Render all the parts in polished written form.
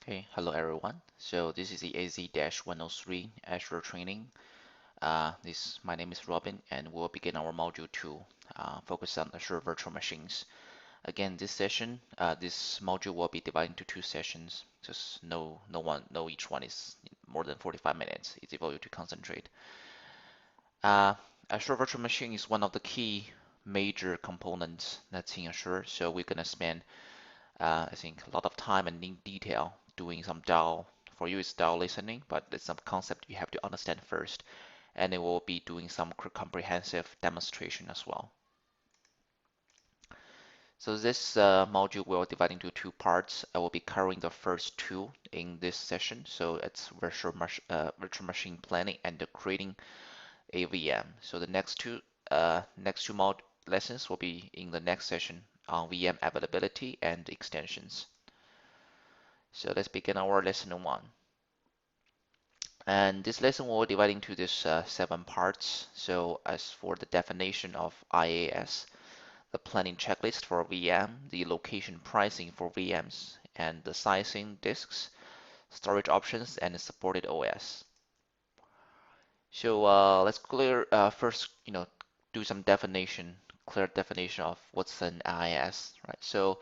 Okay, hello everyone. So this is the AZ-103 Azure training. My name is Robin, and we'll begin our Module 2, focus on Azure virtual machines. Again, this module will be divided into two sessions. Just know each one is more than 45 minutes. It's able to concentrate. Uh, Azure virtual machine is one of the key major components that's in Azure. So we're gonna spend I think a lot of time and in detail doing some DAO. For you, it's DAO listening, but it's some concept you have to understand first. And it will be doing some comprehensive demonstration as well. So this module will divide into two parts. I will be covering the first two in this session. So it's virtual machine planning and creating a VM. So the next two mod lessons will be in the next session on VM availability and extensions. So let's begin our lesson one. And this lesson will divide into this 7 parts. So as for the definition of IaaS, the planning checklist for VM, the location pricing for VMs, and the sizing disks, storage options, and the supported OS. So let's first, do some clear definition of what's an IaaS, right? So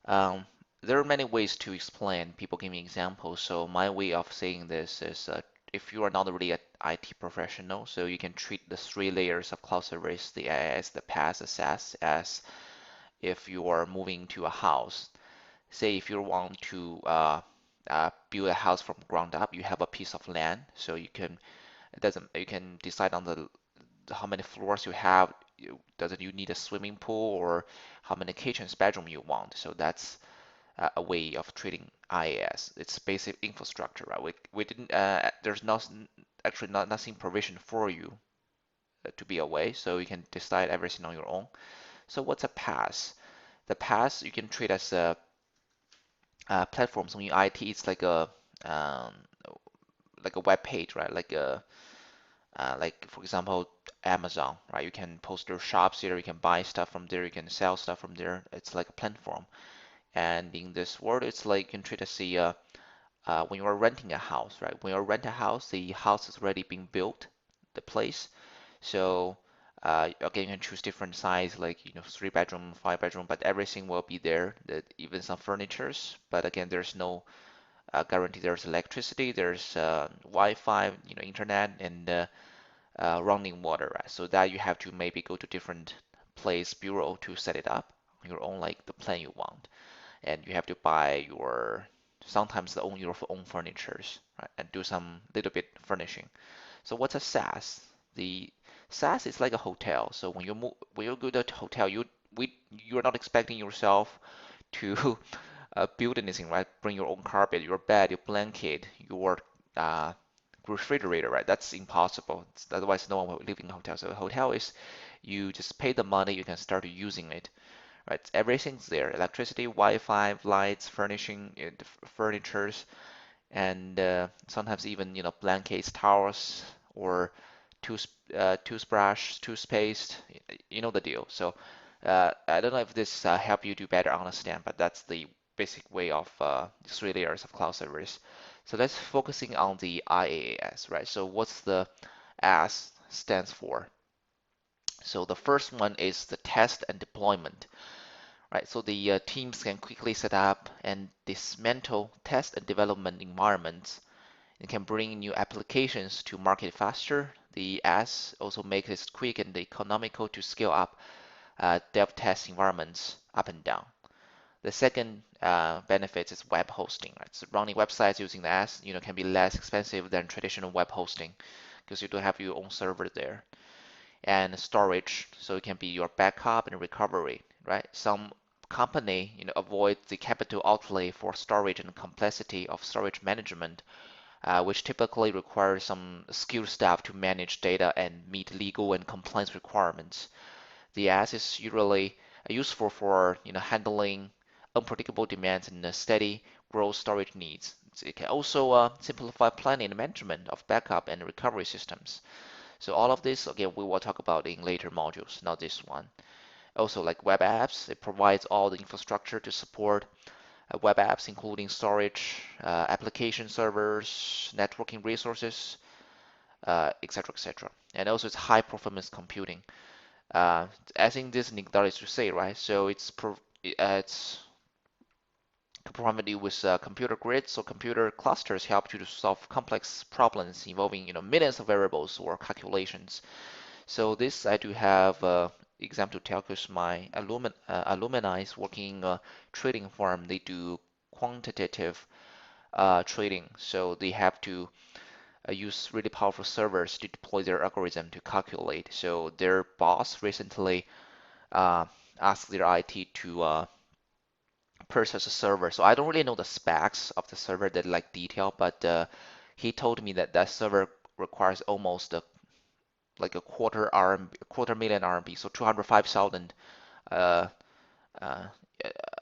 Um, there are many ways to explain. People give me examples. So my way of saying this is if you are not really an IT professional, so you can treat the 3 layers of cloud service, the IaaS, the PaaS, the SaaS, as if you are moving to a house. Say if you want to build a house from ground up, you have a piece of land, so you can decide on the how many floors you have. Doesn't you need a swimming pool or how many kitchens, bedroom you want? So that's a way of treating IaaS. It's basic infrastructure, right? We didn't there's not actually not nothing provision for you to be away, so you can decide everything on your own. So what's a PaaS? The PaaS you can treat as a platform. So in IT, it's um, like a web page, right? Like for example, Amazon, right? You can post your shops here, you can buy stuff from there, you can sell stuff from there. It's like a platform. And in this world, it's like you can treat as when you are renting a house, right? When you rent a house, the house is already being built, the place. So again, you can choose different size, like 3 bedroom, 5 bedroom, but everything will be there. Even some furnitures. But again, there's no guarantee. There's electricity, there's Wi-Fi, internet, and running water, right? So that you have to maybe go to different place bureau to set it up on your own, like the plan you want, and you have to buy your own furnitures, right? And do some little bit furnishing. So what's a SaaS? The SaaS is like a hotel. So when you go to a hotel, you're not expecting yourself to build anything, right? Bring your own carpet, your bed, your blanket, your uh, refrigerator, right? That's impossible. Otherwise, no one will live in a hotel. So a hotel is you just pay the money, you can start using it, right? Everything's there: electricity, Wi-Fi, lights, furnishing, furnitures, and sometimes even blankets, towels, or toothbrush, toothpaste. You know the deal. So I don't know if this help you to better understand, but that's the basic way of 3 layers of cloud service. So let's focusing on the IaaS, right? So what's the S stands for? So the first one is the test and deployment. Right, so the teams can quickly set up and dismantle test and development environments. It can bring new applications to market faster. The S also makes it quick and economical to scale up dev test environments up and down. The second benefit is web hosting. Right? So running websites using the S, can be less expensive than traditional web hosting because you don't have your own server there. And storage, so it can be your backup and recovery, right? Some company, avoid the capital outlay for storage and complexity of storage management, which typically requires some skilled staff to manage data and meet legal and compliance requirements. The S is usually useful for handling unpredictable demands and steady growth storage needs. It can also simplify planning and management of backup and recovery systems. So all of this, again, we will talk about in later modules, not this one. Also, like web apps, it provides all the infrastructure to support web apps, including storage, application servers, networking resources, etc., etc. And also it's high performance computing. I think this needless to say, right? So it's provide you with computer grids or computer clusters help you to solve complex problems involving millions of variables or calculations. So this I do have example to tell because my alumni is working in a trading firm. They do quantitative trading, so they have to use really powerful servers to deploy their algorithm to calculate. So their boss recently uh, asked their IT to purchase a server. So I don't really know the specs of the server that like detail, but he told me that that server requires almost like a quarter RMB, a quarter million RMB, so 205,000 uh, uh,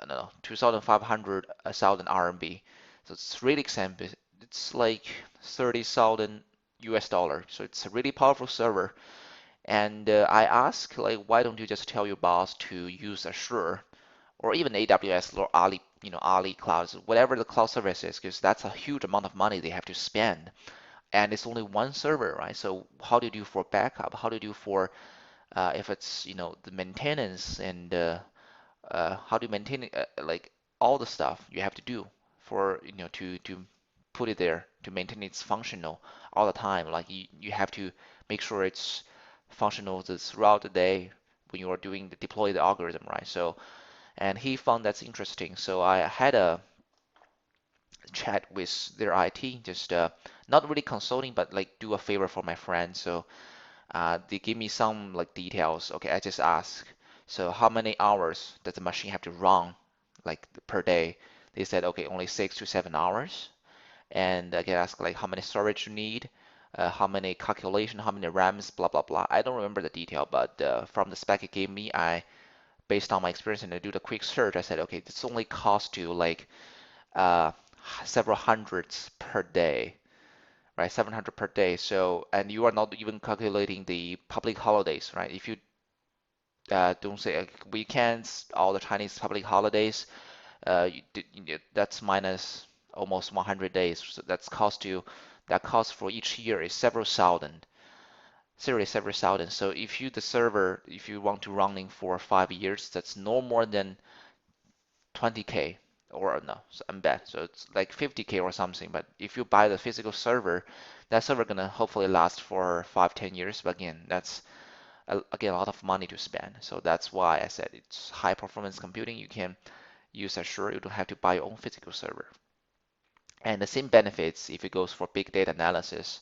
no, 2,500 RMB. So it's really expensive. It's like 30,000 US dollar. So it's a really powerful server. And I asked, like, why don't you just tell your boss to use Azure or even AWS or Ali clouds, whatever the cloud service is, because that's a huge amount of money they have to spend. And it's only one server, right? So how do you do for backup? How do you do for if it's the maintenance and how do you maintain like all the stuff you have to do for to put it there to maintain it's functional all the time. Like you have to make sure it's functional throughout the day when you are doing the deploy the algorithm, right? So and he found that's interesting. So I had a chat with their IT, just not really consulting, but like do a favor for my friend. So they give me some like details. Okay, I just ask. So how many hours does the machine have to run like per day? They said okay, only 6 to 7 hours. And I can ask like how many storage you need, how many calculation, how many RAMs, blah blah blah. I don't remember the detail, but from the spec it gave me, I based on my experience and I do the quick search, I said okay, this only costs you like uh, several hundreds per day, right? 700 per day. So, and you are not even calculating the public holidays, right? If you don't say weekends, all the Chinese public holidays, that's minus almost 100 days. So that cost for each year is several thousand, seriously several thousand. So if you the server, if you want to running for 5 years, that's no more than 20K or no, so I'm bad. So it's like 50K or something. But if you buy the physical server, that server gonna hopefully last for 5, 10 years. But again, that's again a lot of money to spend. So that's why I said it's high performance computing. You can use Azure. You don't have to buy your own physical server. And the same benefits if it goes for big data analysis,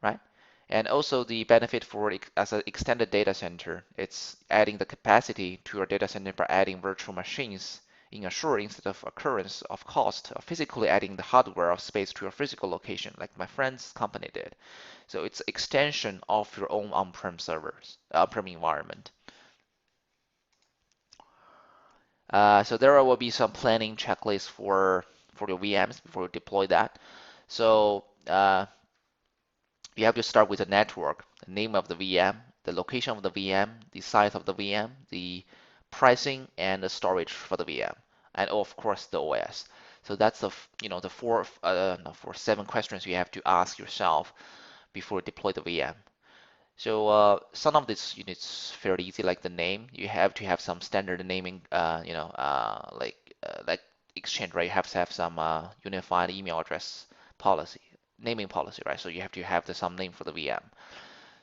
right? And also the benefit for as an extended data center, it's adding the capacity to your data center by adding virtual machines in Azure instead of occurrence of cost of physically adding the hardware of space to your physical location, like my friend's company did. So it's extension of your own on-prem servers, on-prem environment. So there will be some planning checklists for your VMs before you deploy that. So you have to start with the network, the name of the VM, the location of the VM, the size of the VM, the pricing, and the storage for the VM, and of course the OS. So that's the four, no, 7 questions you have to ask yourself before you deploy the VM. So some of these units fairly easy, like the name. You have to have some standard naming, like Exchange, right? You have to have some unified email address policy, naming policy, right? So you have to have some name for the VM.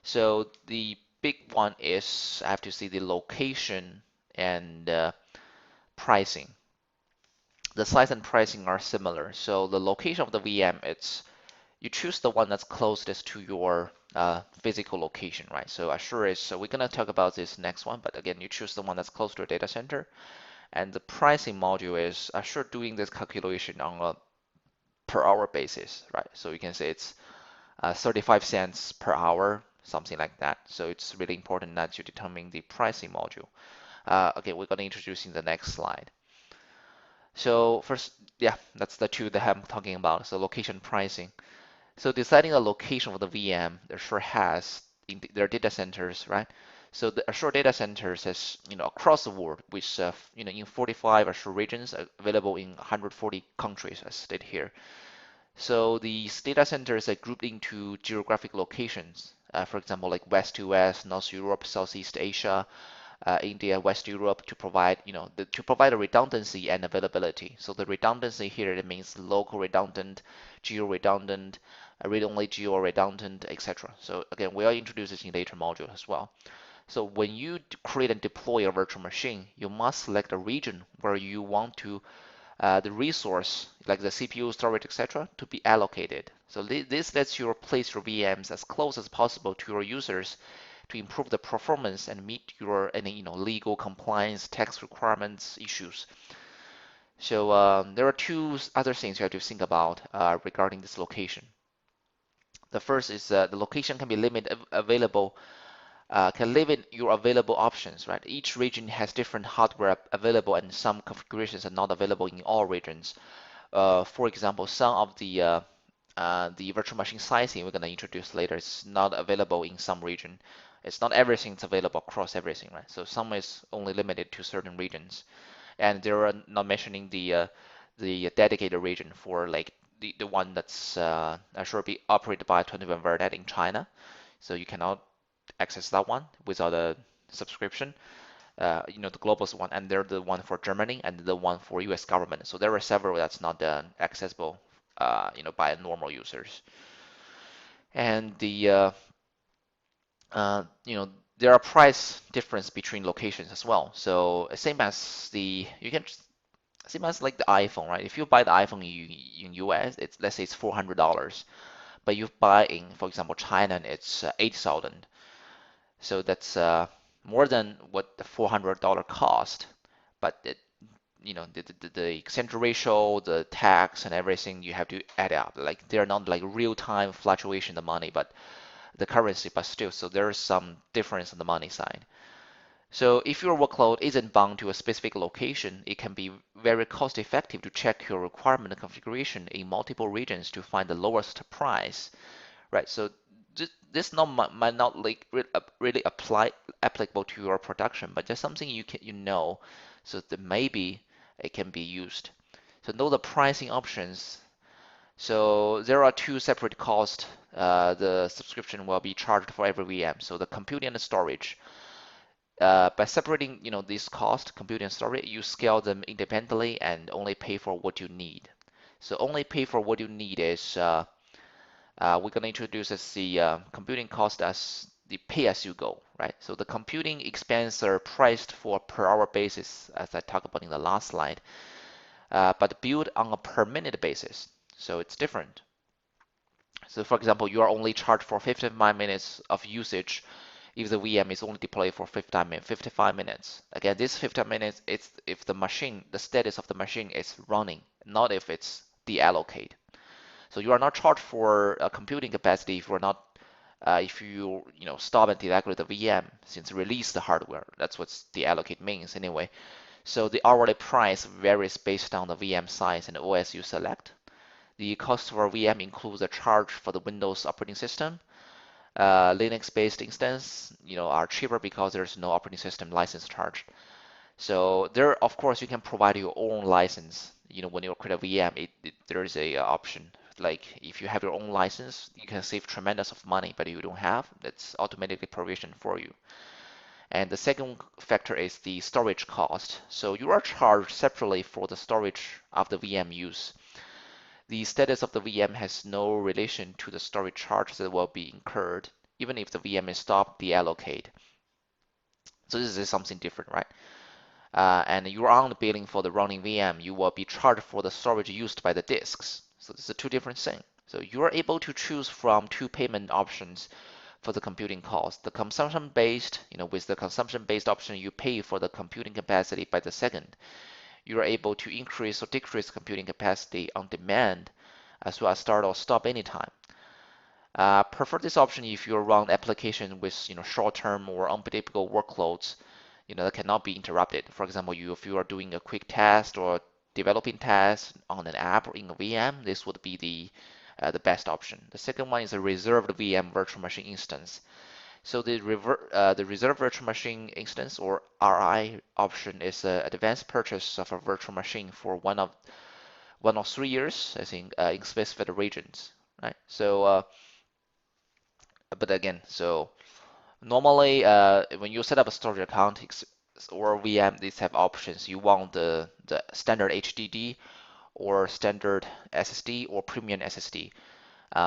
So the big one is I have to see the location and pricing. The size and pricing are similar. So the location of the VM, it's you choose the one that's closest to your physical location, right? So Azure is, so we're gonna talk about this next one, but again, you choose the one that's close to a data center. And the pricing module is Azure doing this calculation on a per hour basis, right? So you can say it's 35 cents per hour, something like that. So it's really important that you determine the pricing module. Okay, we're gonna introduce in the next slide. So first, yeah, that's the two that I'm talking about. So location pricing. So deciding the location of the VM, Azure has in their data centers, right? So the Azure data centers has, across the world, with, in 45 Azure regions available in 140 countries, as stated here. So these data centers are grouped into geographic locations. For example, like West US, North Europe, Southeast Asia, India, West Europe, to provide, to provide a redundancy and availability. So the redundancy here, it means local redundant, geo redundant, read-only geo redundant, etc. So again, we'll introduce this in later module as well. So when you create and deploy a virtual machine, you must select a region where you want to the resource, like the CPU, storage, etc., to be allocated. So this lets you place your VMs as close as possible to your users to improve the performance and meet your any legal compliance, tax requirements issues. So there are two other things you have to think about regarding this location. The first is the location can be can limit your available options, right? Each region has different hardware available, and some configurations are not available in all regions. For example, some of the virtual machine sizing we're going to introduce later is not available in some region. It's not everything's available across everything, right? So some is only limited to certain regions, and they are not mentioning the dedicated region for like the one that's sure be operated by 21 Vernet in China. So you cannot access that one without a subscription. The global one, and they're the one for Germany and the one for U.S. government. So there are several that's not accessible, by normal users. And there are price difference between locations as well. So same as same as like the iPhone, right? If you buy the iPhone in US, let's say it's $400, but you buy in, for example, China, it's 8,000. So that's more than what the $400 cost, but the exchange ratio, the tax, and everything you have to add up. Like they're not like real-time fluctuation of money, but the currency, but still, so there is some difference on the money side. So if your workload isn't bound to a specific location, it can be very cost effective to check your requirement and configuration in multiple regions to find the lowest price, right? So this not might not like really applicable to your production, but just something so that maybe it can be used. So know the pricing options. So there are two separate costs. The subscription will be charged for every VM. So the computing and the storage. By separating, these costs, computing and storage, you scale them independently and only pay for what you need. So only pay for what you need is we're going to introduce as the computing cost as the pay-as-you-go, right? So the computing expense are priced for per hour basis, as I talked about in the last slide, but billed on a per minute basis. So it's different. So for example, you are only charged for 55 minutes of usage if the VM is only deployed for 55 minutes. Again, this 55 minutes is if the status of the machine is running, not if it's deallocate. So you are not charged for computing capacity if you stop and deactivate the VM since release the hardware. That's what deallocate means anyway. So the hourly price varies based on the VM size and OS you select. The cost for VM includes a charge for the Windows operating system. Linux-based instance, are cheaper because there's no operating system license charge. So there, of course, you can provide your own license. When you create a VM, there is a option. Like if you have your own license, you can save tremendous of money, but if you don't have, that's automatically provisioned for you. And the second factor is the storage cost. So you are charged separately for the storage of the VM use. The status of the VM has no relation to the storage charge that will be incurred, even if the VM is stopped deallocate. So this is something different, right? And you're on the billing for the running VM, you will be charged for the storage used by the disks. So this is two different things. So you are able to choose from two payment options for the computing cost. The consumption-based, with the consumption-based option, you pay for the computing capacity by the second. You are able to increase or decrease computing capacity on demand, as well as start or stop anytime. Prefer this option if you run application with short-term or unpredictable workloads that cannot be interrupted. For example, if you are doing a quick test or developing test on an app or in a VM, this would be the best option. The second one is a reserved VM virtual machine instance. So the reserve virtual machine instance or RI option is an advanced purchase of a virtual machine for 1 or 3 years, I think, in specified regions, right? So, but again, so normally, when you set up a storage account or VM, these have options. You want the standard HDD or standard SSD or premium SSD.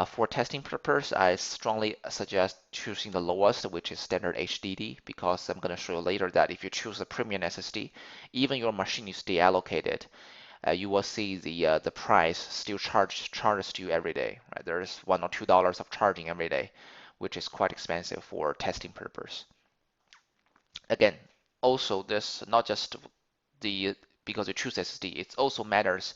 For testing purpose, I strongly suggest choosing the lowest, which is standard HDD, because I'm going to show you later that if you choose a premium SSD, even your machine is deallocated, you will see the price still charges to you every day. Right? There's $1 or $2 of charging every day, which is quite expensive for testing purpose. Again, also this not just the because you choose SSD, it also matters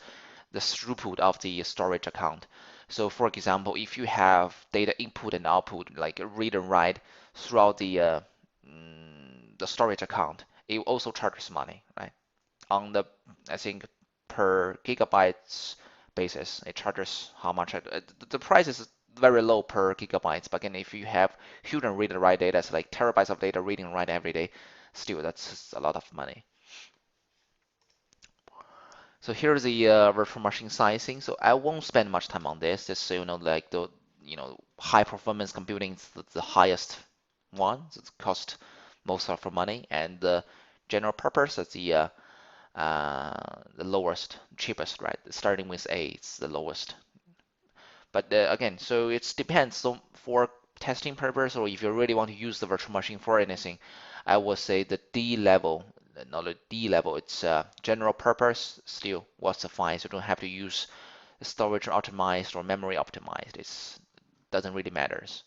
the throughput of the storage account. So for example, if you have data input and output, like read and write throughout the storage account, it also charges money, right? On the, I think, per gigabytes basis, it charges how much? The price is very low per gigabytes, but again, if you have huge and read and write data, it's like terabytes of data reading and write every day, still that's a lot of money. So here's the virtual machine sizing. So I won't spend much time on this, just so you know, like the high performance computing is the highest one. So it costs most of our money, and the general purpose is the lowest, cheapest, right? Starting with A, it's the lowest. But again, so it depends. So for testing purpose, or if you really want to use the virtual machine for anything, I would say the D level, not the D level, it's general purpose still was suffice. You don't have to use storage optimized or memory optimized. It doesn't really matters.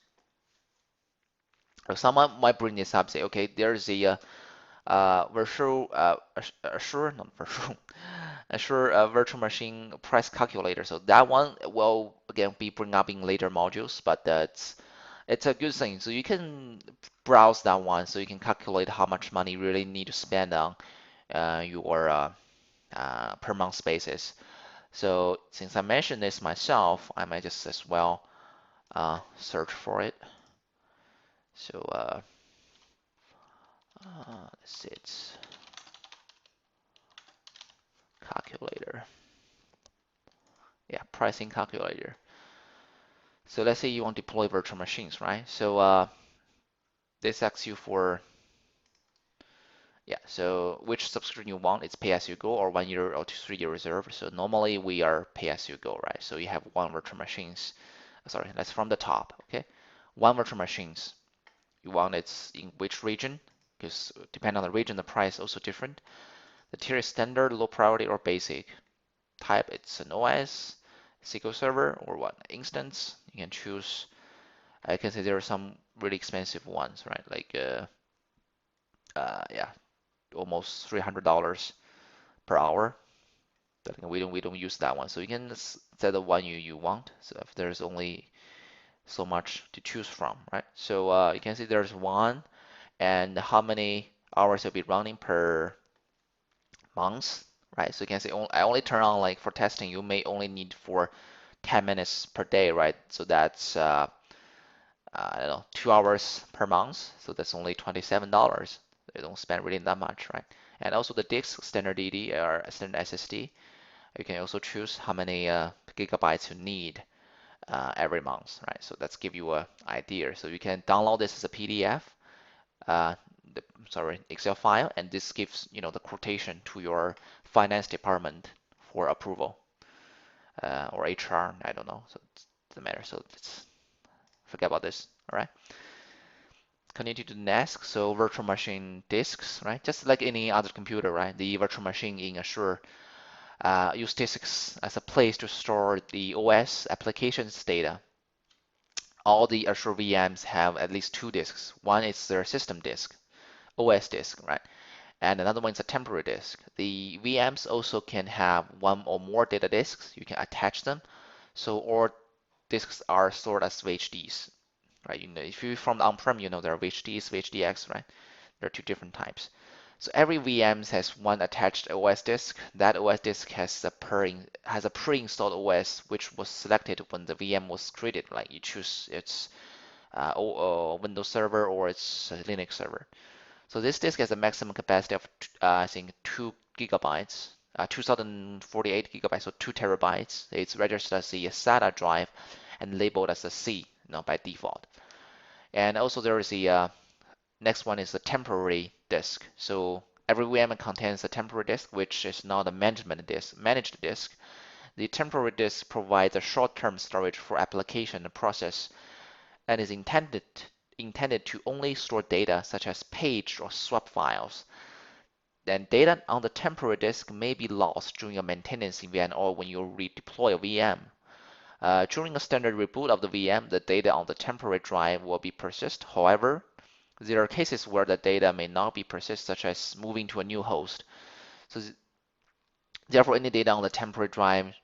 So someone might bring this up, say, okay, there's a virtual Azure, not virtual, Azure virtual machine price calculator. So that one will again be bring up in later modules, but it's a good thing. So you can browse that one, so you can calculate how much money you really need to spend on your per month basis. So since I mentioned this myself, I might just as well search for it. So let's see, it's calculator. Yeah, pricing calculator. So let's say you want to deploy virtual machines, right? So this asks you for, yeah, so which subscription you want. It's pay as you go or 1 year or 3 year reserve. So normally we are pay as you go, right? So you have one virtual machines. Sorry, that's from the top, okay? One virtual machines. You want it's in which region? Because depending on the region, the price also different. The tier is standard, low priority, or basic. Type, it's an OS, SQL Server, or what? Instance. You can choose. I can say there are some really expensive ones, right? Like, yeah, almost $300 per hour. But we don't use that one. So you can set the one you want. So if there's only so much to choose from, right? So you can see there's one, and how many hours you'll be running per month, right? So you can say I only turn on like for testing. You may only need for 10 minutes per day, right? So that's I don't know, 2 hours per month. So that's only $27. They don't spend really that much, right? And also the disk, standard DD or standard SSD. You can also choose how many gigabytes you need every month, right? So that's give you an idea. So you can download this as a PDF, uh, sorry, Excel file, and this gives the quotation to your finance department for approval or HR. I don't know. So it doesn't matter. So let's forget about this. All right. Continue to the next. So virtual machine disks, right? Just like any other computer, right? The virtual machine in Azure use disks as a place to store the OS applications data. All the Azure VMs have at least two disks. One is their system disk, OS disk, right? And another one is a temporary disk. The VMs also can have one or more data disks. You can attach them. So all disks are stored as VHDs, right? If you're from the on-prem, there are VHDs, VHDX, right? There are two different types. So every VM has one attached OS disk. That OS disk has a pre-installed OS which was selected when the VM was created. Like you choose its or Windows Server or it's a Linux server. So this disk has a maximum capacity of I think 2 gigabytes, 2048 gigabytes, so 2 terabytes. It's registered as a SATA drive and labeled as a C, by default. And also there is a next one is a temporary disk. So every VM contains a temporary disk, which is not a managed disk. The temporary disk provides a short-term storage for application and process and is intended to only store data such as page or swap files. Then data on the temporary disk may be lost during a maintenance event or when you redeploy a VM. During a standard reboot of the VM, the data on the temporary drive will be persist. However, there are cases where the data may not be persist, such as moving to a new host. So therefore, any data on the temporary drive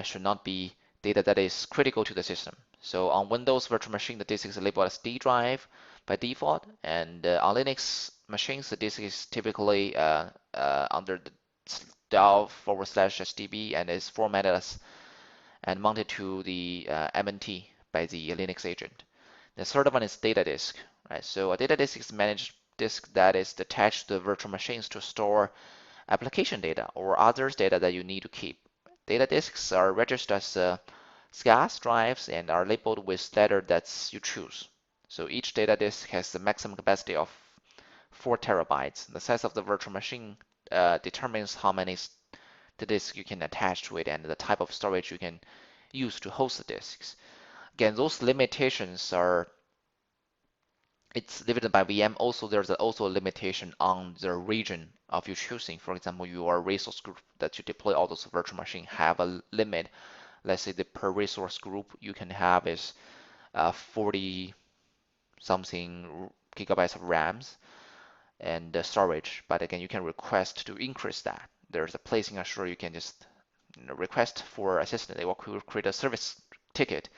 should not be data that is critical to the system. So on Windows virtual machine, the disk is labeled as D drive by default, and on Linux machines, the disk is typically under the del//sdb and is formatted as and mounted to the MNT by the Linux agent. The third one is data disk, right? So a data disk is a managed disk that is attached to the virtual machines to store application data or others data that you need to keep. Data disks are registered as SCAS drives and are labeled with letter that you choose. So each data disk has the maximum capacity of 4 terabytes. The size of the virtual machine determines how many the disk you can attach to it and the type of storage you can use to host the disks. Again, those limitations are it's limited by VM. Also, there's also a limitation on the region of your choosing. For example, your resource group that you deploy all those virtual machines have a limit. Let's say the per resource group you can have is 40 something gigabytes of RAMs and storage. But again, you can request to increase that. There's a place in Azure you can just request for assistance. They will create a service ticket,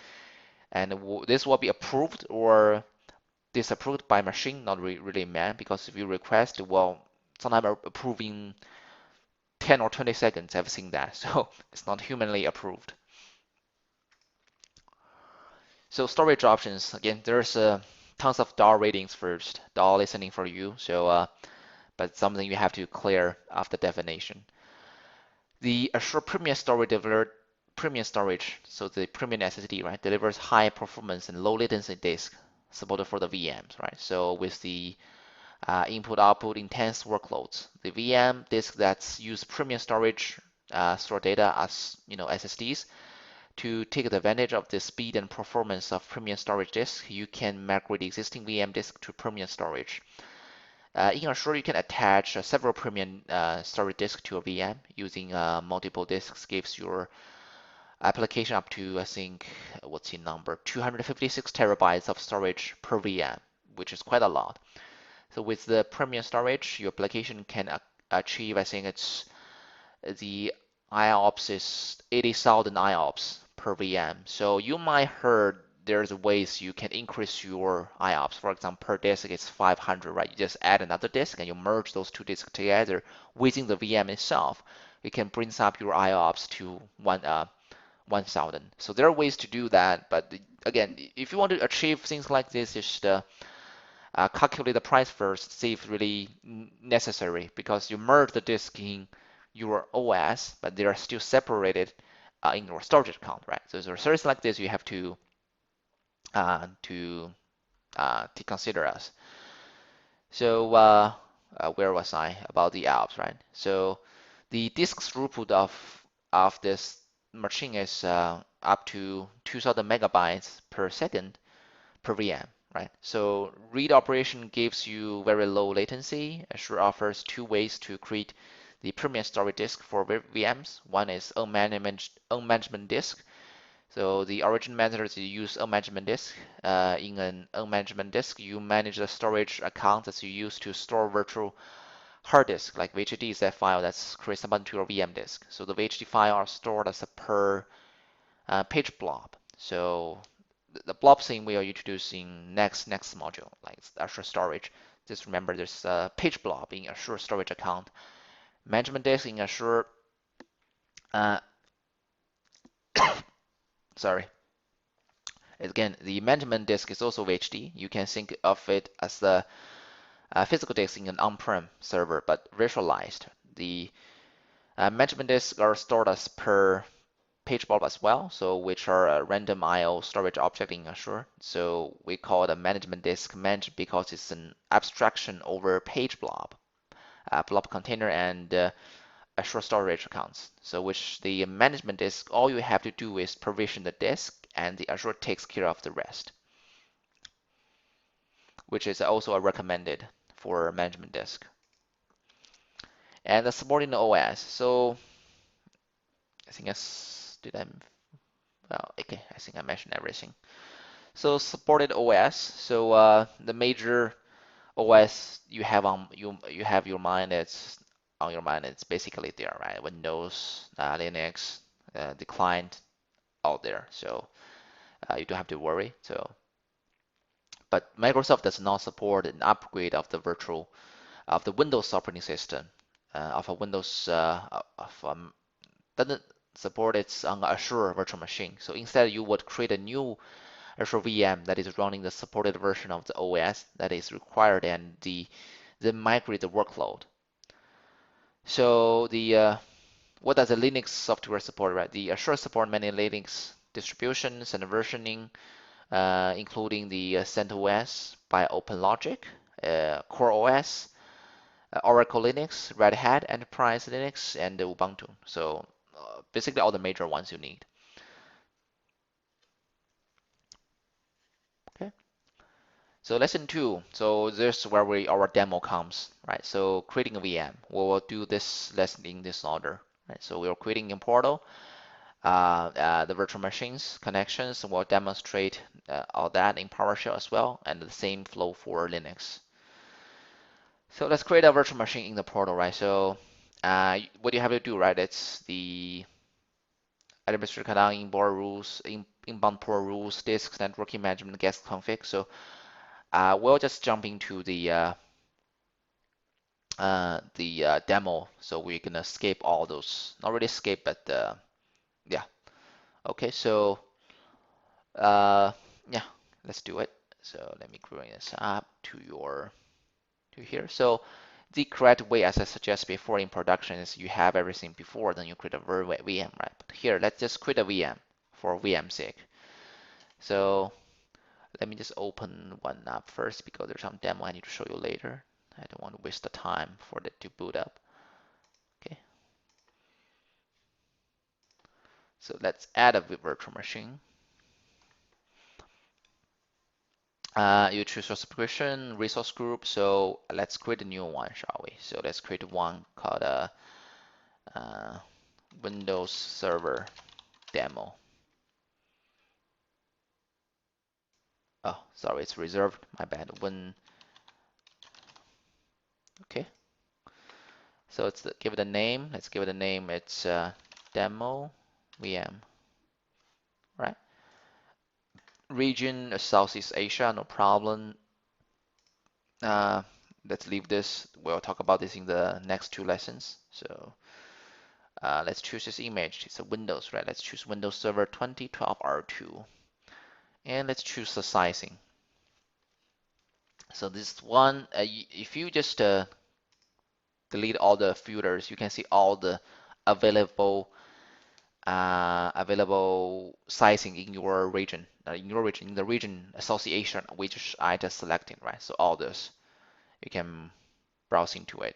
and this will be approved or disapproved by machine, not really man, because if you request, well, sometimes approving 10 or 20 seconds, I've seen that, so it's not humanly approved. So storage options, again, there's tons of DAO ratings first, DAO listening for you, so but something you have to clear after definition. The Azure Premium Storage, so the Premium SSD, right, delivers high performance and low latency disk supported for the VMs, right? So with the input-output intense workloads, the VM disk that's use Premium Storage store data as SSDs. To take advantage of the speed and performance of Premium Storage disk, you can migrate the existing VM disk to Premium Storage. In Azure, you can attach several premium storage disks to a VM using multiple disks gives your application up to, I think, what's the number, 256 terabytes of storage per VM, which is quite a lot. So with the premium storage, your application can achieve, I think it's the IOPS is 80,000 IOPS per VM. So you might heard there's ways you can increase your IOPS. For example, per disk it's 500, right? You just add another disk and you merge those two disks together within the VM itself. It can bring up your IOPS to 1,000. So there are ways to do that, but again, if you want to achieve things like this, just calculate the price first, see if really necessary, because you merge the disk in your OS, but they are still separated in your storage account, right? So there are services like this you have to consider us. So where was I about the apps, right? So the disk throughput of this machine is up to 2,000 megabytes per second per VM, right? So read operation gives you very low latency. Azure offers two ways to create the premium storage disk for VMs. One is unmanagement disk. So the original method is you use unmanagement disk. In an unmanagement disk, you manage the storage account that you use to store virtual hard disk, like VHD is that file that's corresponding to your VM disk. So the VHD file are stored as a per page blob. So the blob thing we are introducing next module, like Azure Storage. Just remember there's a page blob in Azure Storage account. Management disk in Azure, sorry, Again, the management disk is also VHD. You can think of it as the physical disk in an on-prem server, but virtualized. The management disks are stored as per page blob as well, so which are a random IO storage object in Azure. So we call it a management disk managed because it's an abstraction over page blob, blob container, and Azure storage accounts. So which the management disk, all you have to do is provision the disk, and the Azure takes care of the rest, which is also a recommended for management disk. And the supporting the OS. So I think well, okay, I think I mentioned everything. So supported OS. So the major OS you have on you have your mind, it's on your mind. It's basically there, right? Windows, Linux, the client out there. So you don't have to worry. So, but Microsoft does not support an upgrade of the Windows operating system of a Windows doesn't support it on Azure virtual machine. So instead, you would create a new Azure VM that is running the supported version of the OS that is required, and then migrate the workload. So what does the Linux software support, right? The Azure support many Linux distributions and versioning, including the CentOS by OpenLogic, CoreOS, Oracle Linux, Red Hat Enterprise Linux, and Ubuntu. So basically all the major ones you need. Okay. So lesson 2. So this is where our demo comes, right? So creating a VM. We will do this lesson in this order, right? So we are creating a portal, the virtual machines connections. We'll demonstrate all that in PowerShell as well, and the same flow for Linux. So let's create a virtual machine in the portal, right? So what you have to do, right? It's the administrator command inbound rules, inbound port rules, disks, networking management, guest config. So we'll just jump into the demo. So we're gonna skip all those. Not really skip, but yeah. Okay, so uh, yeah, let's do it. So let me bring this up to here. So the correct way, as I suggested before in production, is you have everything before, then you create a VM, right? But here, let's just create a VM for VM sake. So let me just open one up first because there's some demo I need to show you later. I don't want to waste the time for it to boot up. Okay, so let's add a virtual machine. You choose your subscription, resource group. So let's create a new one, shall we? So let's create one called uh, Windows Server Demo. Oh, sorry, it's reserved. My bad. Okay. So give it a name. Let's give it a name. It's demo VM, right? Region Southeast Asia, no problem. Uh, let's leave this. We'll talk about this in the next 2 lessons. So let's choose this image. It's a Windows, right? Let's choose Windows Server 2012 R2. And let's choose the sizing. So this one, if you just delete all the filters, you can see all the available available sizing in your region, in the region association, which I just selected, right? So all this, you can browse into it,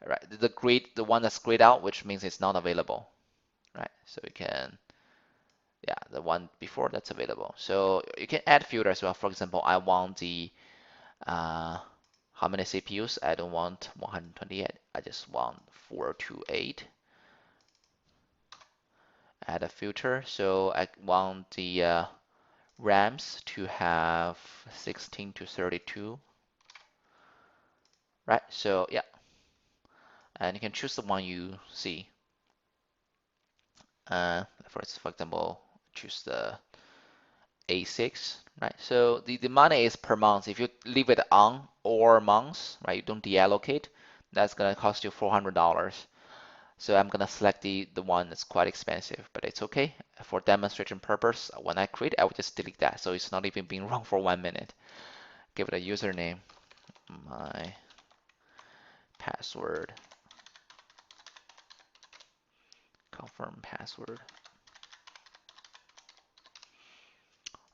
right? The one that's grayed out, which means it's not available, right? So you can, yeah, the one before that's available. So you can add filters as well. For example, I want the how many CPUs? I don't want 128. I just want 428. Add a filter. So I want the RAMs to have 16 to 32, right? So yeah, and you can choose the one you see. For example, choose the A6, right? So the money is per month. If you leave it on or months, right, you don't deallocate, that's gonna cost you $400. So I'm gonna select the one that's quite expensive, but it's okay. For demonstration purpose, when I create, I will just delete that. So it's not even being run for 1 minute. Give it a username, my password, confirm password.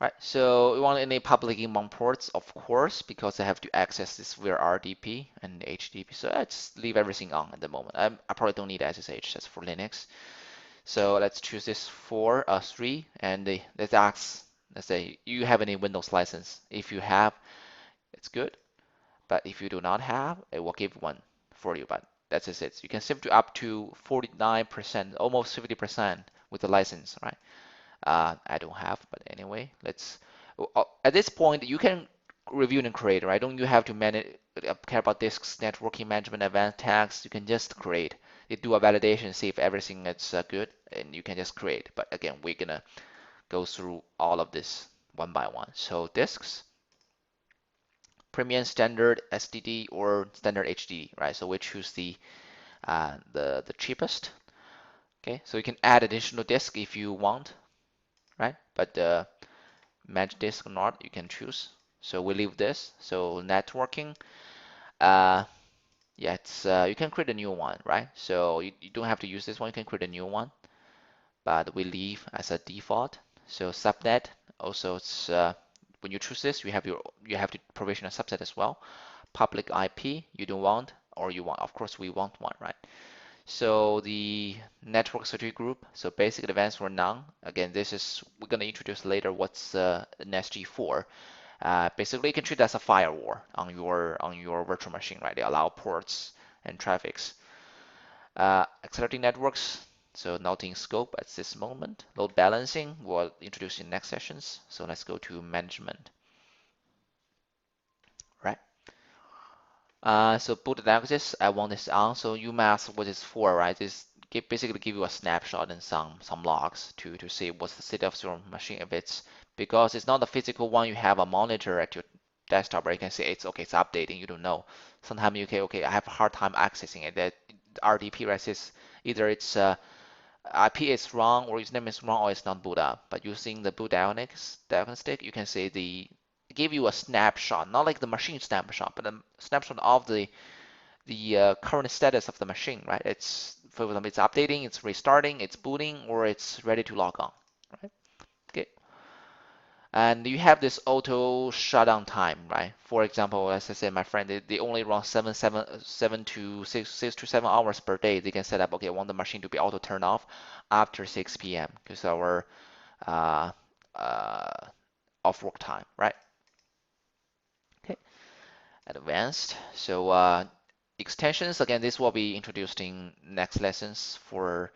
Right, so we want any public inbound ports, of course, because I have to access this via RDP and HTTP. So I just leave everything on at the moment. I probably don't need SSH, that's for Linux. So let's choose this 3, and let's ask, let's say you have any Windows license. If you have, it's good. But if you do not have, it will give one for you. But that's just it. You can save to up to 49%, almost 50% with the license, right? I don't have, but anyway, let's. At this point, you can review and create, right? Don't you have to manage, care about disks, networking management, advanced tags? You can just create. You do a validation, see if everything is good, and you can just create. But again, we're gonna go through all of this one by one. So disks, premium, standard, SDD, or standard HDD, right? So we choose the cheapest. Okay, so you can add additional disk if you want, right? But match disk or not, you can choose. So we leave this. So networking, uh, yeah, it's you can create a new one, right? So you don't have to use this one. You can create a new one, but we leave as a default. So subnet also, it's when you choose this, you have to provision a subset as well. Public IP you don't want, or you want. Of course, we want one, right? So the network security group, so basic, advanced, or none. Again, this is we're going to introduce later what's an SG4. Basically, you can treat it as a firewall on your virtual machine, right? They allow ports and traffics. Accelerating networks, so not in scope at this moment. Load balancing, we'll introduce in next sessions. So let's go to management, right? So boot diagnosis, I want this on. So you mask what it's for, right? This basically give you a snapshot and some logs to see what's the state of your machine. If it's because it's not a physical one, you have a monitor at your desktop where you can see it's okay, it's updating. You don't know. Sometimes you okay, I have a hard time accessing it. That RDP resist either it's IP is wrong or username is wrong or it's not boot up. But using the boot diagnostic, you can see give you a snapshot, not like the machine snapshot, but a snapshot of the current status of the machine, right? It's for example, it's updating, it's restarting, it's booting, or it's ready to log on, right? Okay. And you have this auto shutdown time, right? For example, as I said, my friend, they only run 7 to 6 to 7 hours per day. They can set up, okay, I want the machine to be auto turned off after 6 p.m. because our uh, uh, off work time, right? Okay, advanced. So extensions, again, this will be introduced in next lessons for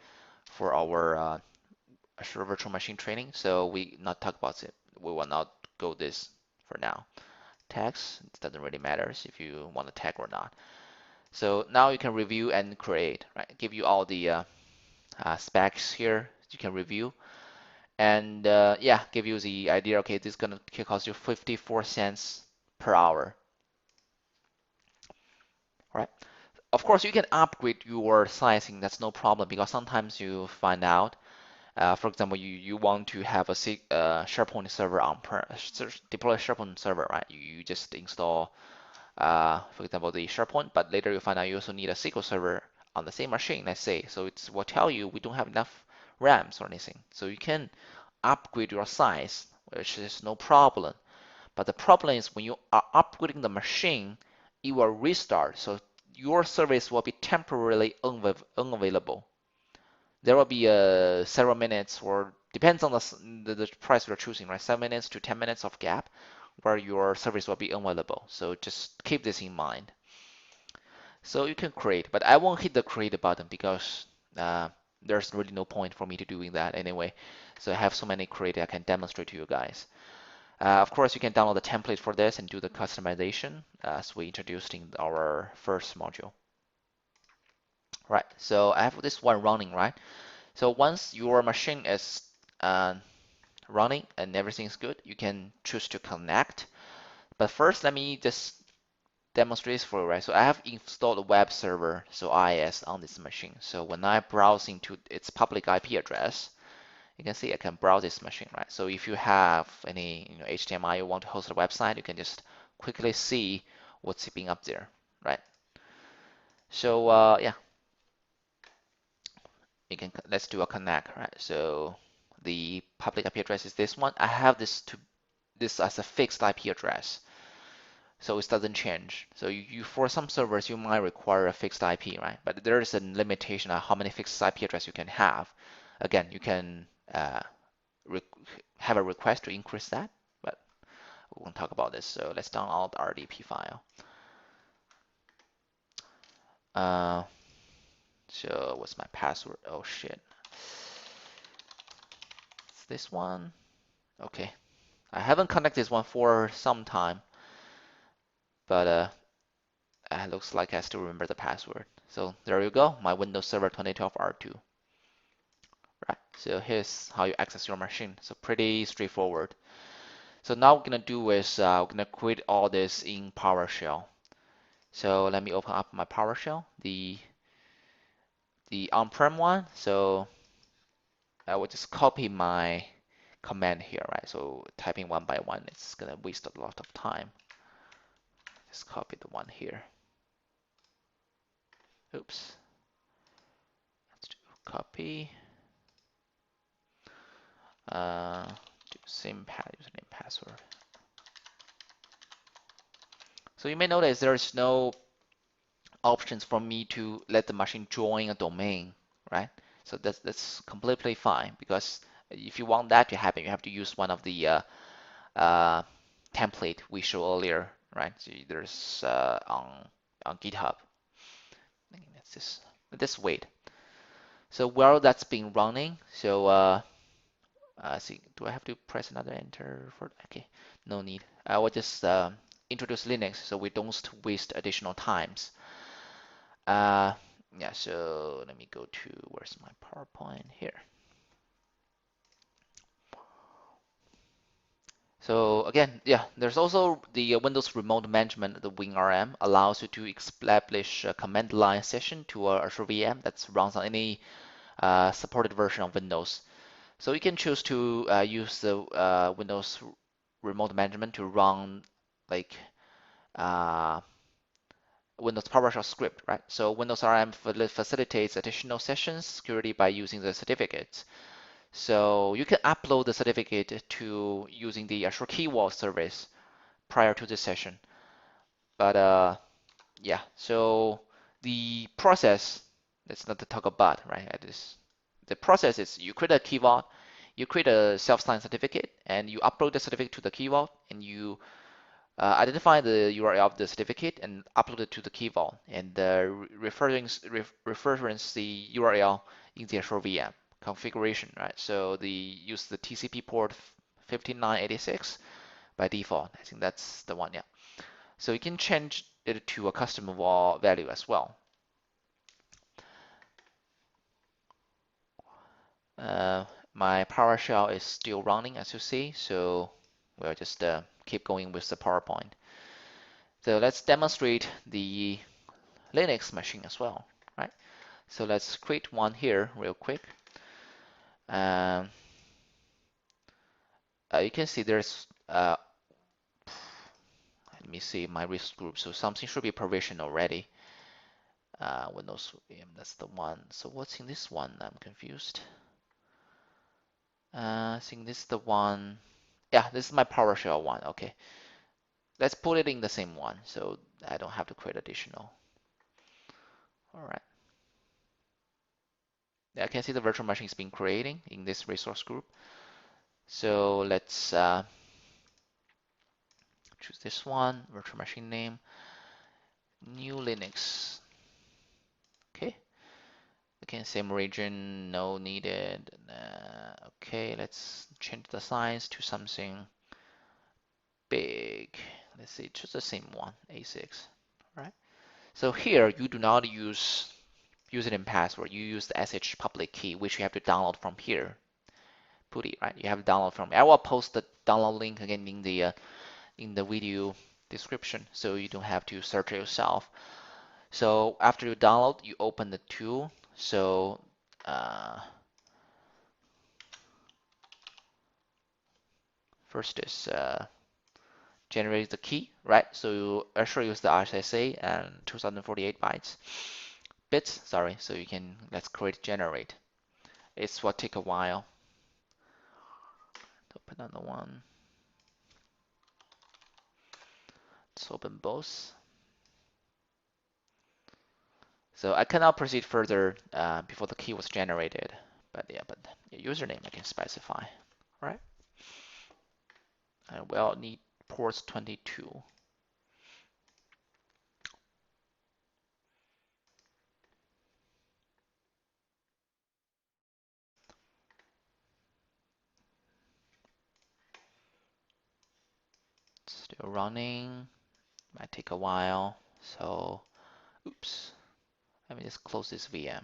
our Azure virtual machine training. So we not talk about it. We will not go this for now. Tags, it doesn't really matter if you want to tag or not. So now you can review and create, right? Give you all the specs here you can review. And yeah, give you the idea, okay, this is going to cost you 54 cents per hour, right? Of course, you can upgrade your sizing, that's no problem, because sometimes you find out, for example, you want to have a SharePoint server deploy a SharePoint server, right? You just install for example, the SharePoint, but later you find out you also need a SQL server on the same machine, let's say. So it will tell you we don't have enough RAMs or anything. So you can upgrade your size, which is no problem. But the problem is when you are upgrading the machine, it will restart. So your service will be temporarily unavailable. There will be several minutes, or depends on the price you're choosing, right? 7 minutes to 10 minutes of gap where your service will be unavailable. So just keep this in mind. So you can create, but I won't hit the create button because there's really no point for me to doing that anyway. So I have so many create I can demonstrate to you guys. Of course, you can download the template for this and do the customization as we introduced in our first module. Right, so I have this one running, right? So once your machine is running and everything is good, you can choose to connect. But first, let me just demonstrate this for you, right? So I have installed a web server, so IIS on this machine. So when I browse into its public IP address, you can see I can browse this machine, right? So if you have any HTML you want to host a website, you can just quickly see what's being up there, right? So yeah, let's do a connect, right? So the public IP address is this one. I have this as a fixed IP address, so it doesn't change. So for some servers you might require a fixed IP, right? But there is a limitation on how many fixed IP address you can have. Again, you can have a request to increase that, but we won't talk about this. So let's download the RDP file. Uh, so what's my password? Oh shit, it's this one. Okay, I haven't connected this one for some time, but it looks like I still remember the password. So there you go, my Windows Server 2012 R2. Right, so here's how you access your machine. So pretty straightforward. So now what we're gonna do is we're gonna create all this in PowerShell. So let me open up my PowerShell, the on-prem one. So I will just copy my command here, right? So typing one by one, it's gonna waste a lot of time. Just copy the one here. Oops. Let's do copy. Do same username password. So you may notice there's no options for me to let the machine join a domain, right? So that's completely fine, because if you want that to happen, you have to use one of the uh, template we showed earlier, right? So there's on GitHub. Let's wait. So while that's been running, so see, do I have to press another enter for? Okay, no need. I will just introduce Linux so we don't waste additional times. Uh, yeah, so let me go to, where's my PowerPoint? Here. So again, yeah, there's also the Windows Remote Management, the WinRM, allows you to establish a command line session to a Azure VM that runs on any supported version of Windows. So you can choose to use the Windows Remote Management to run like uh, Windows PowerShell script, right? So Windows RM facilitates additional sessions security by using the certificates. So you can upload the certificate to using the Azure Key Vault service prior to the session. But yeah, so the process, let's not talk about, right? The process is you create a key vault, you create a self-signed certificate, and you upload the certificate to the key vault, and you identify the URL of the certificate and upload it to the key vault, and reference the URL in the Azure VM configuration, right? So use the TCP port 15986 by default. I think that's the one, yeah. So you can change it to a custom value as well. My PowerShell is still running, as you see, so we'll just keep going with the PowerPoint. So let's demonstrate the Linux machine as well, right? So let's create one here real quick. Um, you can see there's, let me see my risk group. So something should be provisioned already. Windows VM, that's the one. So what's in this one? I'm confused. I think this is the one. Yeah, this is my PowerShell one. Okay, let's put it in the same one so I don't have to create additional. All right. I can see the virtual machine is being creating in this resource group. So let's choose this one, virtual machine name, new Linux. Okay. Again, same region, no needed. Okay, let's change the size to something big. Let's see, choose the same one, A6. All right. So here you do not use username password. You use the SH public key, which you have to download from here. Put it right. You have to download from. I will post the download link again in the video description, so you don't have to search it yourself. So after you download, you open the tool. So first is generate the key, right? So you Azure use the RSA and 2048 bits, sorry. So you can let's create generate. It's what take a while. Open another one. Let's open both. So I cannot proceed further before the key was generated. But yeah, but username I can specify, right? And we'll need ports 22. Still running. Might take a while. So, oops. Let me just close this VM.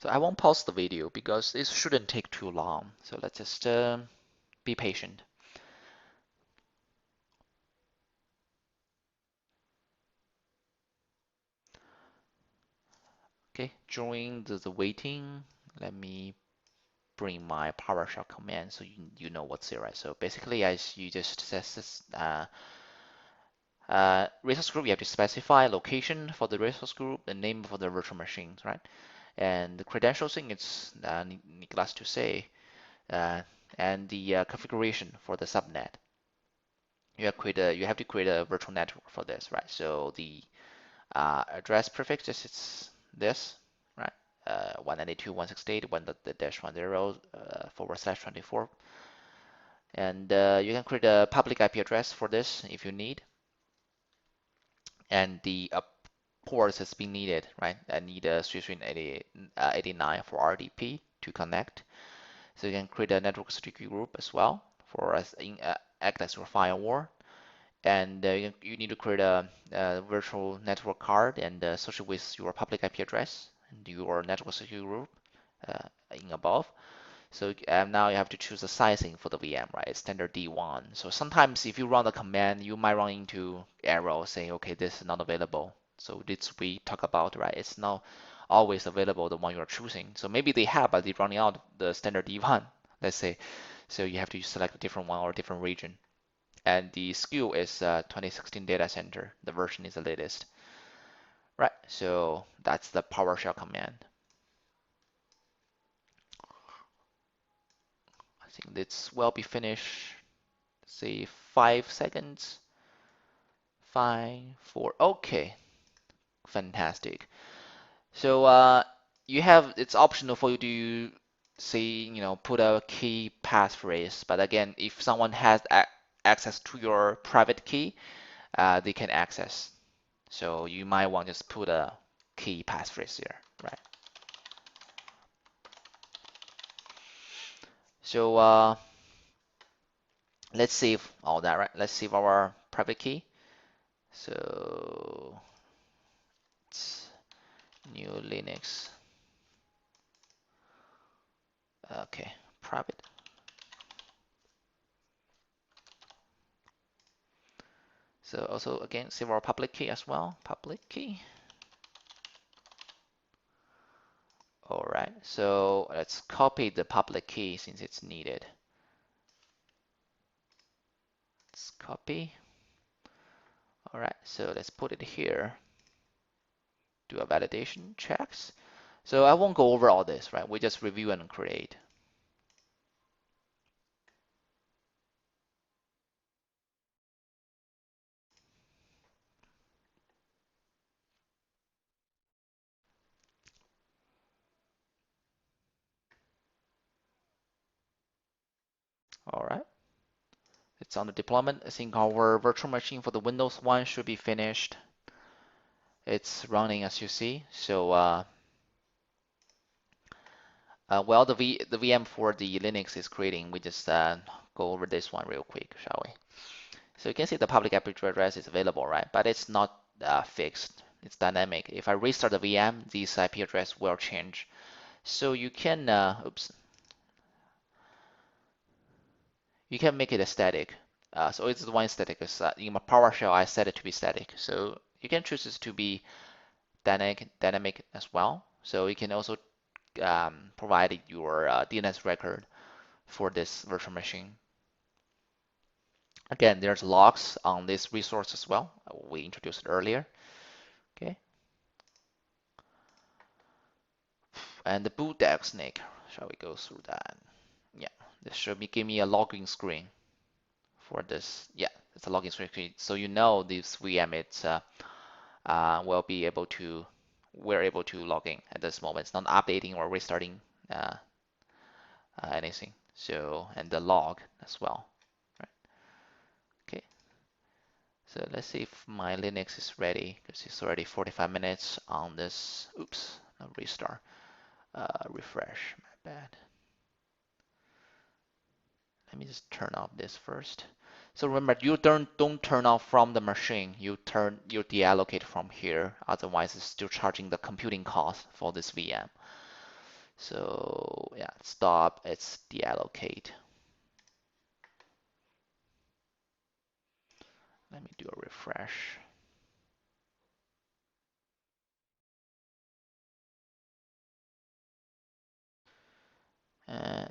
So I won't pause the video because this shouldn't take too long. So let's just be patient. Okay, during the waiting, let me bring my PowerShell command so you know what's here, right? So basically, as you just says this, resource group, you have to specify location for the resource group, the name for the virtual machines, right? And the credentials thing, it's needless to say, uh, and the configuration for the subnet. You have to create a virtual network for this, right? So the address prefix is it's this, right? 192.168.1.10 and you can create a public IP address for this if you need, and the ports has been needed, right? I need a 389 for RDP to connect. So you can create a network security group as well for act as your firewall. And you need to create a virtual network card and associate with your public IP address and your network security group in above. So now you have to choose the sizing for the VM, right? It's standard D1. So sometimes if you run the command, you might run into error saying, okay, this is not available. So this we talk about, right? It's not always available, the one you're choosing. So maybe they have, but they're running out the standard D1, let's say. So you have to select a different one or a different region. And the SKU is 2016 data center. The version is the latest. Right, so that's the PowerShell command. I think this will be finished, say 5 seconds. 5, 4, okay, fantastic. So you have, it's optional for you to say, put a key passphrase. But again, if someone has access to your private key, they can access. So you might want to just put a key passphrase here, right? So let's save all that, right? Let's save our private key. So it's new Linux. Okay, private. So also again, save our public key as well. Public key. All right. So let's copy the public key since it's needed. Let's copy. All right. So let's put it here. Do a validation checks. So I won't go over all this, right? We just review and create. All right. It's on the deployment. I think our virtual machine for the Windows 1 should be finished. It's running as you see. So well, the VM for the Linux is creating. We just go over this one real quick, shall we? So you can see the public IP address is available, right? But it's not fixed. It's dynamic. If I restart the VM, this IP address will change. So you can, you can make it a static. So it's the one static. In my PowerShell, I set it to be static. So you can choose this to be dynamic as well. So you can also provide your DNS record for this virtual machine. Again, there's logs on this resource as well. We introduced it earlier. Okay. And the boot snake. Shall we go through that? Yeah, this should give me a login screen for this. Yeah, it's a login screen. So you know this VM will be able to, we're able to log in at this moment. It's not updating or restarting anything. So, and the log as well. Right. Okay. So let's see if my Linux is ready because it's already 45 minutes on this. Oops, no restart. Refresh. My bad. Let me just turn off this first. So remember, you don't turn off from the machine. You deallocate from here. Otherwise, it's still charging the computing cost for this VM. So yeah, stop. It's deallocate. Let me do a refresh.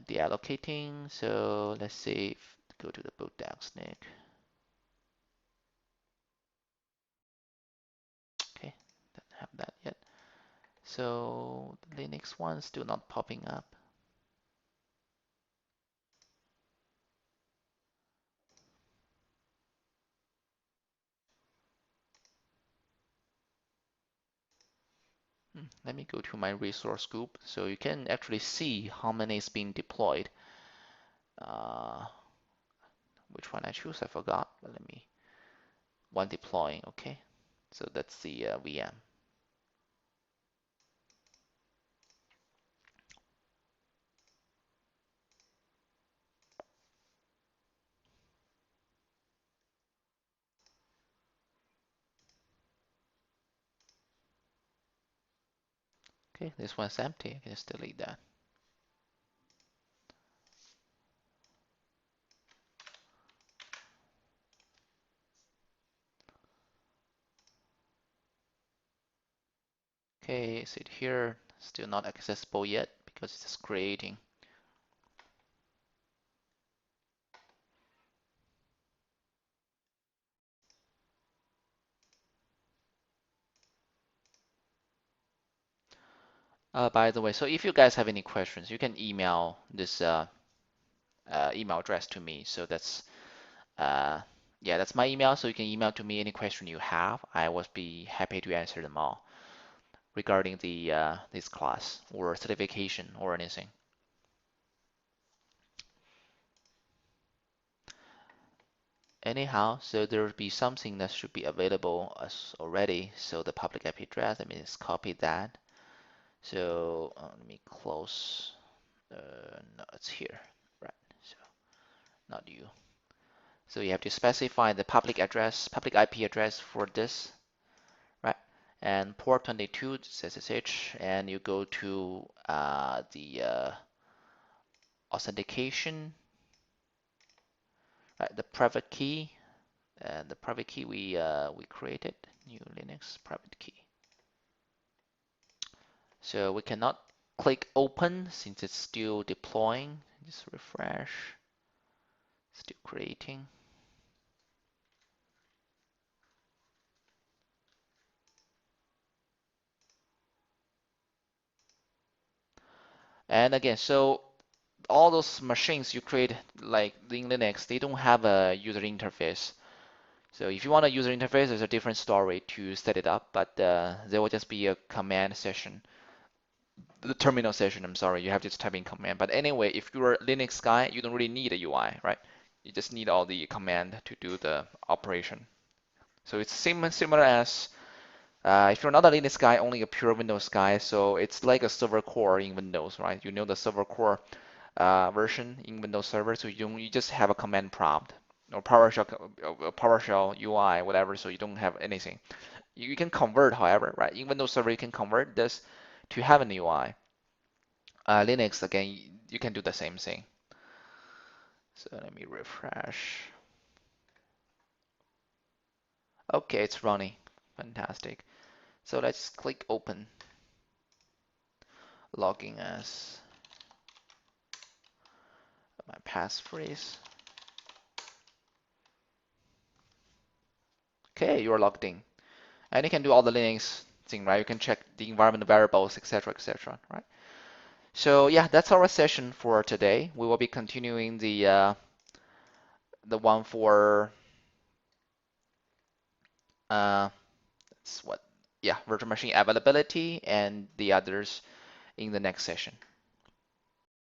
Deallocating. So let's see. Go to the boot snake. Okay, don't have that yet. So the Linux one still not popping up. Let me go to my resource group so you can actually see how many is being deployed. Uh, which one I choose, I forgot, but let me, one deploying, okay. So that's the VM. Okay, this one's empty, I can just delete that. Okay, sit here, still not accessible yet because it's just creating. By the way, so if you guys have any questions, you can email this email address to me. So that's yeah, that's my email. So you can email to me any question you have. I will be happy to answer them all regarding the this class or certification or anything. Anyhow, so there will be something that should be available as already. So the public IP address, let me just copy that. So let me close. No, it's here, right? So not you. So you have to specify the public address, public IP address for this, right? And port 22 SSH, and you go to the authentication, right? The private key, and the private key we created, new Linux private key. So we cannot click open since it's still deploying. Just refresh, still creating. And again, so all those machines you create, like in Linux, they don't have a user interface. So if you want a user interface, there's a different story to set it up, but there will just be a command session. The terminal session, I'm sorry, you have to just type in command. But anyway, if you're a Linux guy, you don't really need a UI, right? You just need all the command to do the operation. So it's similar as if you're not a Linux guy, only a pure Windows guy, so it's like a server core in Windows, right? You know the server core version in Windows Server, so you just have a command prompt. or PowerShell UI, whatever, so you don't have anything. You can convert, however, right? Even though server, you can convert this to have an UI. Linux, again, you can do the same thing. So let me refresh. Okay, it's running. Fantastic. So let's click open. Logging as my passphrase. Okay, you're logged in. And you can do all the Linux thing, right? You can check the environment variables, etc., right? So yeah, that's our session for today. We will be continuing the one for uh, it's what, yeah, virtual machine availability and the others in the next session.